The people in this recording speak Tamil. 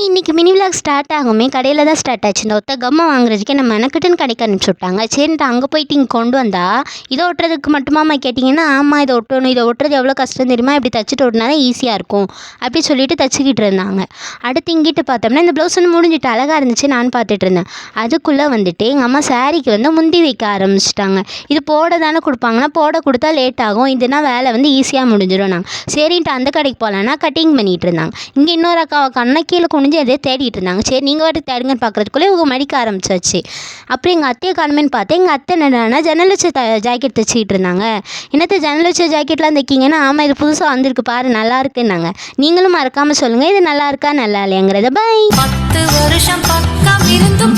இன்னைக்கு மினி விலாக் ஸ்டார்ட் ஆகுமே கடையில் தான் ஸ்டார்ட் ஆச்சு. இந்த ஒத்த கம்மை வாங்குறதுக்கே நம்ம மெனக்கிட்டுன்னு கடைக்கு அனுப்பிச்சி விட்டாங்க. சரின்ட்டு அங்கே போயிட்டு இங்கே கொண்டு வந்தா இதை ஒட்டுறதுக்கு மட்டுமாம்மா கேட்டிங்கன்னா, ஆமாம் இதை ஒட்டணும், இதை ஒட்டுறது எவ்வளோ கஷ்டம் தெரியுமா, இப்படி தச்சுட்டு ஒட்டினா தான் ஈஸியாக இருக்கும் அப்படி சொல்லிட்டு தச்சுக்கிட்டு இருந்தாங்க. அடுத்து இங்கிட்டு பார்த்தோம்னா இந்த ப்ளவுஸ் வந்து முடிஞ்சிட்டு அழகாக இருந்துச்சு. நான் பார்த்துட்டு இருந்தேன். அதுக்குள்ளே வந்துட்டு எங்கள் அம்மா சாரிக்கு வந்து முந்தி வைக்க ஆரம்பிச்சிட்டாங்க. இது போட தானே கொடுப்பாங்கன்னா, போட கொடுத்தா லேட் ஆகும், இதுனா வேலை வந்து ஈஸியாக முடிஞ்சிடும். நாங்கள் சரின்ட்டு அந்த கடைக்கு போகலான்னா கட்டிங் பண்ணிகிட்டு இருந்தாங்க. இங்கே இன்னொரு அக்காவை கண்ணை கீழே குனிஞ்சு அதே தேடிட்டு இருந்தாங்க. சரி நீங்கள் வாட்டுக்கு தேடுங்கன்னு பார்க்குறதுக்குள்ளே இவங்க மடிக்க ஆரம்பிச்சாச்சு. அப்புறம் எங்கள் அத்தையை காணுமேன்னு பார்த்தேன். எங்கள் அத்தை என்னடானா ஜன்னல் வச்ச ஜாக்கெட் தைச்சிக்கிட்டு இருந்தாங்க. என்னத்தை ஜன்னல் வச்ச ஜாக்கெட்லாம் தைக்கிங்கன்னா, ஆமாம் இது புதுசாக வந்திருக்கு பாரு நல்லா இருக்குன்னாங்க. நீங்களும் மறக்காமல் சொல்லுங்கள் இது நல்லா இருக்கா நல்லா இல்லையாங்கிறத. பை. 10 வருஷம் பக்கம் இருந்து